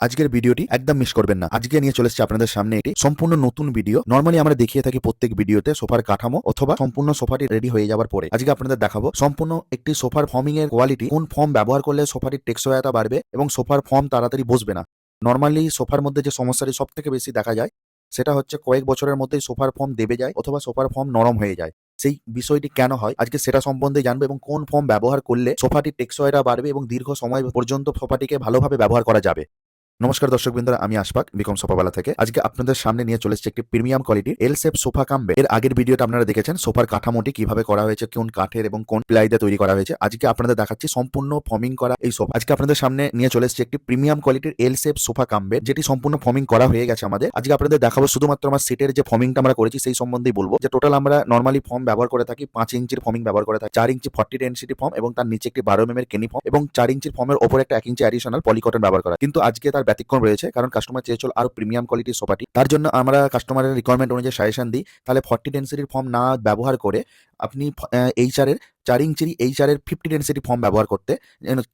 আজকের ভিডিওটি একদম মিস করবেন না। আজকে নিয়ে চলে এসেছি আপনাদের সামনে একটি সম্পূর্ণ নতুন ভিডিও। নরমালি আমরা দেখিয়ে থাকি প্রত্যেক ভিডিওতে সোফার কাঠামো অথবা সম্পূর্ণ সোফাটি রেডি হয়ে যাওয়ার পরে। আজকে আপনাদের দেখাবো সম্পূর্ণ একটি সোফার ফর্মিং এর কোয়ালিটি, কোন ফর্ম ব্যবহার করলে সোফাটির টেকসইতা বাড়বে এবং সোফার ফর্ম তাড়াতাড়ি বসবে না। নরমালি সোফার মধ্যে যে সমস্যাটি সব থেকে বেশি দেখা যায় সেটা হচ্ছে কয়েক বছরের মধ্যেই সোফার ফর্ম দেবে যায় অথবা সোফার ফর্ম নরম হয়ে যায়। সেই বিষয়টি কেন হয় আজকে সেটা সম্বন্ধে জানবো এবং কোন ফর্ম ব্যবহার করলে সোফাটির টেকসইটা বাড়বে এবং দীর্ঘ সময় পর্যন্ত সোফাটিকে ভালোভাবে ব্যবহার করা যাবে। নমস্কার দর্শকবৃন্দরা, আমি আশফাক বিকম সোফাওয়ালা থেকে। আজকে আপনাদের সামনে নিয়ে চলে এসেছি একটি প্রিমিয়াম কোয়ালিটির এল শেপ সোফা কাম বেড। এর আগের ভিডিওটা আপনারা দেখেছেন সোফার কাঠামোটি কিভাবে করা হয়েছে, কোন কাঠের এবং কোন প্লাই দিয়ে তৈরি করা হয়েছে। আজকে আপনাদের দেখাচ্ছি সম্পূর্ণ ফর্মিং করা এই সোফা। আজকে আপনাদের সামনে নিয়ে চলে এসেছি একটি প্রিমিয়াম কোয়ালিটির এল শেপ সোফা কাম বেড, যেটি সম্পূর্ণ ফর্মিং করা হয়ে গেছে আমাদের। আজকে আপনাদের দেখাবো শুধুমাত্র আমার সেটের যে ফর্মিংটা আমরা করেছি সেই সম্বন্ধেই বলবো। যে টোটাল আমরা নর্মালি ফর্ম ব্যবহার করে থাকি 5 ইঞ্চির ফর্মিং ব্যবহার করে থাকি, 4 ইঞ্চি 40 ডেনসিটি ফর্ম এবং তার নিচে একটি 12 mm কেনি ফর্ম এবং 4 ইঞ্চির ফর্মের ওপর একটা 1 ইঞ্চি অ্যাডিশনাল পলিকটন ব্যবহার করা। কিন্তু আজকে তার ব্যতিক্রম রয়েছে, কারণ কাস্টমার চেয়েছিল আরো প্রিমিয়াম কোয়ালিটির সোফাটি। তার জন্য আমরা কাস্টমারের রিকোয়ারমেন্ট অনুযায়ী সাজেশন দিই, তাহলে 40 ডেনসিটির ফর্ম না ব্যবহার করে আপনি এইচআর এর 4 ইঞ্চির এইচআর এর 50 ডেনসিটি ফর্ম ব্যবহার করতে,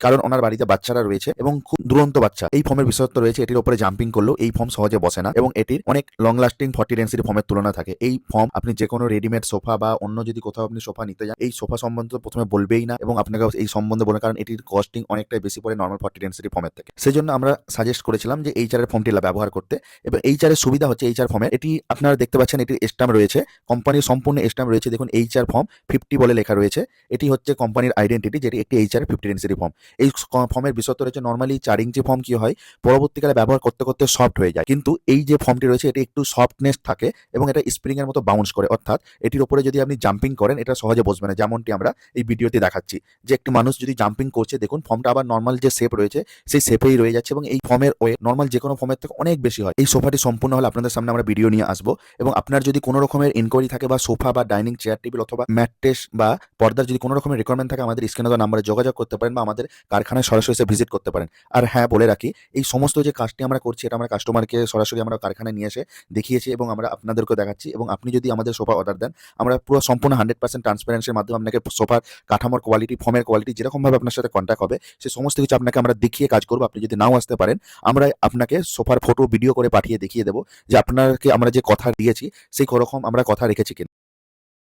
কারণ ওনার বাড়িতে বাচ্চারা রয়েছে এবং খুব দুরন্ত বাচ্চা। এই ফর্মের বিশেষত্ব রয়েছে, এটির উপরে জাম্পিং করলেও এই ফর্ম সহজে বসে না এবং এটির অনেক লং লাস্টিং 40 ডেনসিটি ফর্মের তুলনা থাকে। এই ফর্ম আপনি যে কোনো রেডিমেড সোফা বা অন্য যদি কোথাও আপনি সোফা নিতে যান, এই সোফা সম্বন্ধে প্রথমে বলবেই না এবং আপনাকে এই সম্বন্ধে বলে, কারণ এটির কস্টিং অনেকটাই বেশি পড়ে নর্মাল 40 ডেনসিটি ফর্মের থেকে। সেজন্য আমরা সাজেস্ট করেছিলাম যে এইচআর এর ফর্মটি ব্যবহার করতে। এবং এইচআর এর সুবিধা হচ্ছে এইচআর ফর্মের এটি আপনারা দেখতে পাচ্ছেন, এটির স্ট্যাম্প রয়েছে, কোম্পানির সম্পূর্ণ স্ট্যাম্প রয়েছে। দেখুন এইচআর ফর্ম 50 বলে লেখা রয়েছে। এটি হচ্ছে কোম্পানির আইডেন্টিটি, যেটি একটি এইচআর 50 ডেনসিটি ফর্ম। এই ফর্মের বিশেষত্ব রয়েছে, নর্মালি 4 ইঞ্চি ফর্ম কি হয় পরবর্তীকালে ব্যবহার করতে করতে সফট হয়ে যায়, কিন্তু এই যে ফর্মটি রয়েছে এটি একটু সফটনেস থাকে এবং এটা স্প্রিং এর মতো বাউন্স করে, অর্থাৎ এটির উপরে যদি আপনি জাম্পিং করেন এটা সহজে বসবে না। যেমনটি আমরা এই ভিডিওতে দেখাচ্ছি যে একটি মানুষ যদি জাম্পিং করছে, দেখুন ফর্মটা আবার নর্মাল যে শেপ রয়েছে সেই শেপেই রয়ে যাচ্ছে এবং এই ফর্মের ওয়েট নর্মাল যে কোনো ফর্মের থেকে অনেক বেশি হয়। এই সোফাটি সম্পূর্ণ হলে আপনাদের সামনে আমরা ভিডিও নিয়ে আসবো এবং আপনার যদি কোনো রকমের ইনকোয়ারি থাকে বা সোফা বা ডাইনিং চেয়ার টেবিল অথবা ম্যাট্রেস বা পর্দার যদি কোনো রকমের রিকোয়ারমেন্ট থাকে, আমাদের স্ক্রিনে দেওয়া নাম্বারে যোগাযোগ করতে পারেন বা আমাদের কারখানায় সরাসরি এসে ভিজিট করতে পারেন। আর হ্যাঁ, বলে রাখি, এই সমস্ত যে কাজটি আমরা করছি এটা আমরা কাস্টমারকে সরাসরি আমরা কারখানায় নিয়ে এসে দেখিয়েছি এবং আমরা আপনাদেরকেও দেখাচ্ছি। এবং আপনি যদি আমাদের সোফা অর্ডার দেন, আমরা পুরো সম্পূর্ণ 100% ট্রান্সপারেন্সির মাধ্যমে আপনাকে সোফার কাঠামোর কোয়ালিটি, ফর্মের কোয়ালিটি যেরকমভাবে আপনার সাথে কন্ট্যাক্ট হবে সেই সমস্ত কিছু আপনাকে আমরা দেখিয়ে কাজ করবো। আপনি যদি নাও আসতে পারেন, আমরা আপনাকে সোফার ফটো ভিডিও করে পাঠিয়ে দেখিয়ে দেবো যে আপনাকে আমরা যে কথা দিয়েছি সেই রকম আমরা কথা রেখেছি কিনা।